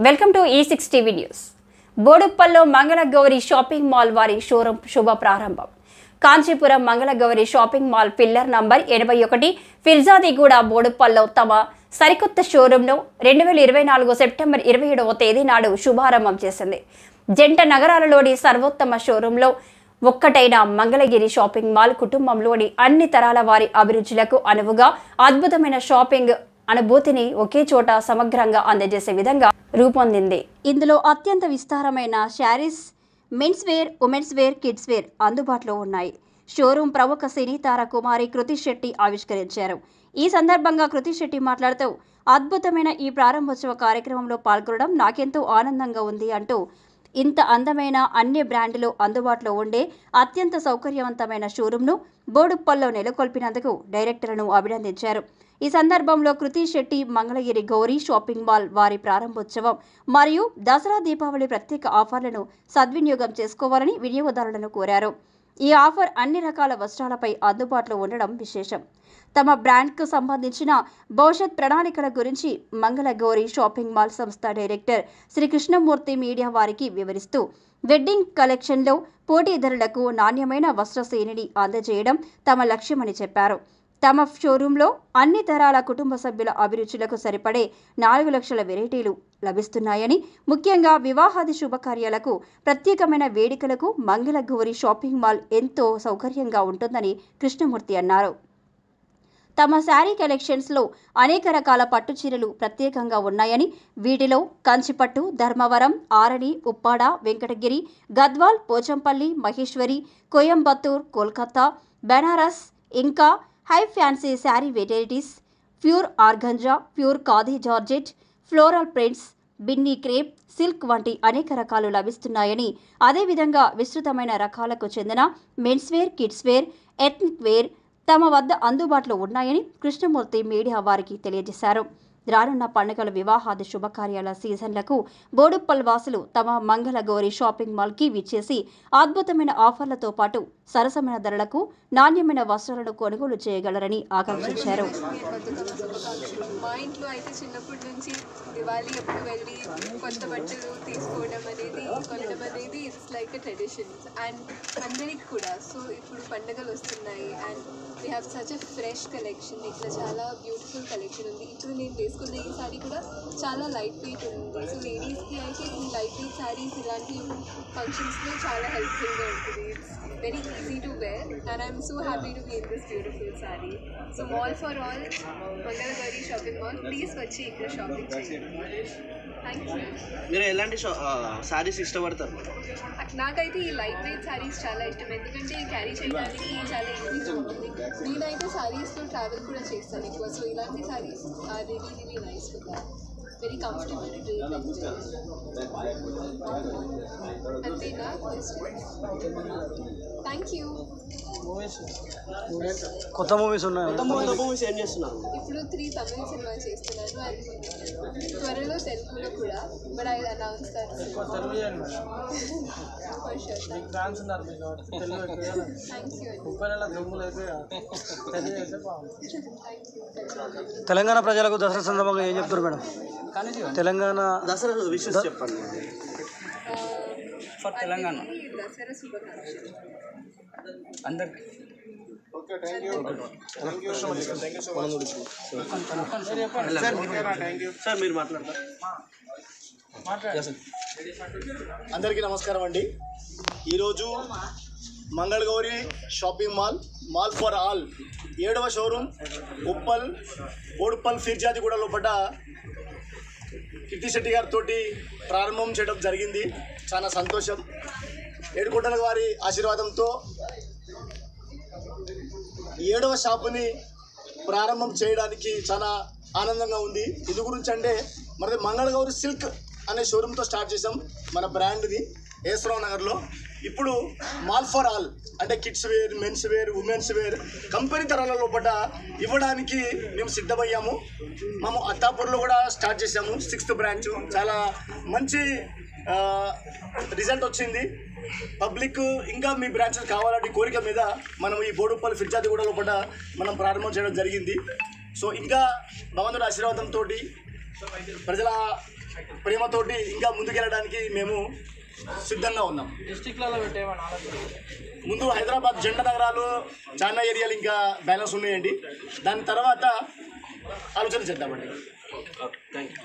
Welcome to E6 TV news. బోడుప్పల్లో Mangalagowri shopping mall వారి showroom శుభ ప్రారంభం. Kanchipuram Mangalagowri shopping mall pillar number 81 Peerzadiguda బోడుప్పల్లో తమ సరికొత్త షోరూంను 2024 సెప్టెంబర్ 27వ తేదీ నాడు శుభారంభం చేసింది. జంట నగరాలలోని సర్వోత్తమ షోరూంలో ఒక్కటైన మంగళగిరి షాపింగ్ మాల్ కుటుంబంలోని అన్ని తరాల వారి అభిరుచులకు అనువుగా అద్భుతమైన షాపింగ్ అనుభూతిని ఒకే చోట సమగ్రంగా అందజేసే విధంగా రూపొందింది. ఇందులో అత్యంత విస్తారమైన saris, men's wear, women's wear, kids wear అందుబాటులో ఉన్నాయి. షోరూం ప్రముఖ సినీ తార కుమారి కృతి శెట్టి ఆవిష్కరించారు. ఈ సందర్భంగా కృతి శెట్టి మాట్లాడుతూ, అద్భుతమైన ఈ ప్రారంభోత్సవ కార్యక్రమంలో పాల్గొనడం నాకెంతో ఆనందంగా ఉంది అంటూ, ఇంత అందమైన అన్ని బ్రాండ్లు అందుబాటులో ఉండే అత్యంత సౌకర్యవంతమైన షోరూంను బోడుప్పల్లో నెలకొల్పినందుకు డైరెక్టర్లను అభినందించారు. ఈ సందర్భంలో కృతి శెట్టి మంగళగిరి గౌరీ షాపింగ్ మాల్ వారి ప్రారంభోత్సవం మరియు దసరా దీపావళి ప్రత్యేక ఆఫర్లను సద్వినియోగం చేసుకోవాలని వినియోగదారులను కోరారు. ఈ ఆఫర్ అన్ని రకాల వస్త్రాలపై అందుబాటులో ఉండడం విశేషం. తమ బ్రాండ్కు సంబంధించిన భవిష్యత్ ప్రణాళికల గురించి మంగళగౌరి షాపింగ్ మాల్ సంస్థ డైరెక్టర్ శ్రీ కృష్ణమూర్తి మీడియా వారికి వివరిస్తూ, వెడ్డింగ్ కలెక్షన్లో పోటీదారులకు నాణ్యమైన వస్త్ర శ్రేణిని అందజేయడం తమ లక్ష్యమని చెప్పారు. తమ షోరూంలో అన్ని తరాల కుటుంబ సభ్యుల అభిరుచులకు సరిపడే 4 లక్షల వెరైటీలు లభిస్తున్నాయని, ముఖ్యంగా వివాహాది శుభకార్యాలకు, ప్రత్యేకమైన వేడుకలకు మంగళగౌరి షాపింగ్ మాల్ ఎంతో సౌకర్యంగా ఉంటుందని కృష్ణమూర్తి అన్నారు. తమ శారీ కలెక్షన్స్లో అనేక రకాల పట్టు చీరలు ప్రత్యేకంగా ఉన్నాయని, వీటిలో కంచిపట్టు, ధర్మవరం, ఆరణి, ఉప్పాడ, వెంకటగిరి, గద్వాల్, పోచంపల్లి, మహేశ్వరి, కోయంబత్తూర్, కోల్కతా, బెనారస్, ఇంకా high fancy sari varieties, pure organza, pure khadi georgette, floral prints, Binny crepe, silk వంటి అనేక రకాలు లభిస్తున్నాయని, అదేవిధంగా విస్తృతమైన రకాలకు చెందిన men's wear, kids wear, ethnic wear తమ వద్ద అందుబాటులో ఉన్నాయని కృష్ణమూర్తి మీడియా వారికి తెలియజేశారు. రానున్న పండుగల, వివాహాది శుభకార్యాల సీజన్లకు బోడుప్పల్ వాసులు తమ మంగళగౌరి షాపింగ్ మాల్కి విచ్చేసి అద్భుతమైన ఆఫర్లతో పాటు సరసమైన ధరలకు నాణ్యమైన వస్త్రాలను కొనుగోలు చేయగలరని ఆకాంక్షించారు. మా ఇంట్లో అయితే చిన్నప్పటి నుంచి దివాళీ ఎప్పుడు వెళ్ళి కొత్త బట్టలు తీసుకోవడం అనేది, కొనడం అనేది it's like a tradition and అందరికి కూడా. సో ఇప్పుడు పండుగలు వస్తున్నాయి and they have such a fresh collection. ఇట్లా చాలా బ్యూటిఫుల్ కలెక్షన్ ఉంది. ఇప్పుడు నేను వేసుకున్న ఈ శారీ కూడా చాలా లైట్ వెయిట్ ఉంది. సో లేడీస్కి అయితే ఈ లైట్ వెయిట్ శారీస్ ఇలాంటి ఫంక్షన్స్లో చాలా హెల్ప్ఫుల్గా ఉంటుంది. It's very easy to wear and I'm so happy to be in this beautiful sari. So mall for all, Mangalagowri shopping mall, please వచ్చి ఇక్కడ షాపింగ్ చేయండి. Thank you. మీరు ఎలాంటి శారీస్ ఇష్టపడతారు? నాకైతే ఈ లైట్ వెయిట్ శారీస్ చాలా ఇష్టం, ఎందుకంటే క్యారీ చేయడానికి చాలా ఈజీగా ఉంటుంది. నేనైతే శారీస్లో ట్రావెల్ కూడా చేస్తాను ఎక్కువ. సో ఇలాంటి saris are really nice for that. Very comfortable to dress అంతేనా? Thank you. కొత్త మూవీస్ ఉన్నాయి. మూవీస్ ఏం చేస్తున్నారు? ఇప్పుడు 3 తమిళ సినిమాలు చేస్తున్నాను అండ్ త్వరలో తెలుగులో కూడా. But I announce that. Telangana ప్రజలకు దసరా సందర్భంగా ఏం చెప్తారు మేడం? తెలంగాణ దసరా విషెస్ చెప్పండి. ఫర్ తెలంగాణ దసరా శుభాకాంక్షలు అందరికి. సార్ మీరు మాట్లాడతారు. అందరికీ నమస్కారం అండి. ఈరోజు Mangala Gauri shopping mall for all 7వ షోరూమ్ బోడుప్పల్ ఫిర్జాదిగూడ లోపల కృతి శెట్టి గారితో ప్రారంభం చేయడం జరిగింది. చాలా సంతోషం. ఏడుకొండల వారి ఆశీర్వాదంతో 7వ షాపుని ప్రారంభం చేయడానికి చాలా ఆనందంగా ఉంది. ఇది గురించి అంటే మరి మంగళగౌరి సిల్క్ అనే షోరూమ్తో స్టార్ట్ చేసాం మన బ్రాండ్ని ఏసరావు నగర్లో. ఇప్పుడు మాల్ ఫర్ ఆల్ అంటే kids wear, men's wear, women's wear company తరాల లోపల ఇవ్వడానికి మేము సిద్ధమయ్యాము. మేము అత్తాపూర్లో కూడా స్టార్ట్ చేసాము 6th బ్రాంచ్. చాలా మంచి రిజల్ట్ వచ్చింది. పబ్లిక్ ఇంకా మీ బ్రాంచెస్ కావాలంటే కోరిక మీద మనం ఈ బోడుప్పల్ ఫిర్జాదిగూడ లోపల మనం ప్రారంభం చేయడం జరిగింది. సో ఇంకా భగవంతుడి ఆశీర్వాదంతో ప్రజల ప్రేమతోటి ఇంకా ముందుకెళ్ళడానికి మేము సిద్ధంగా ఉన్నాం. ముందు హైదరాబాద్ జెండా నగరాలు చాలా ఏరియాలు ఇంకా బ్యాలెన్స్ ఉన్నాయండి. దాని తర్వాత ఆలోచన చేద్దామండి. Thank you.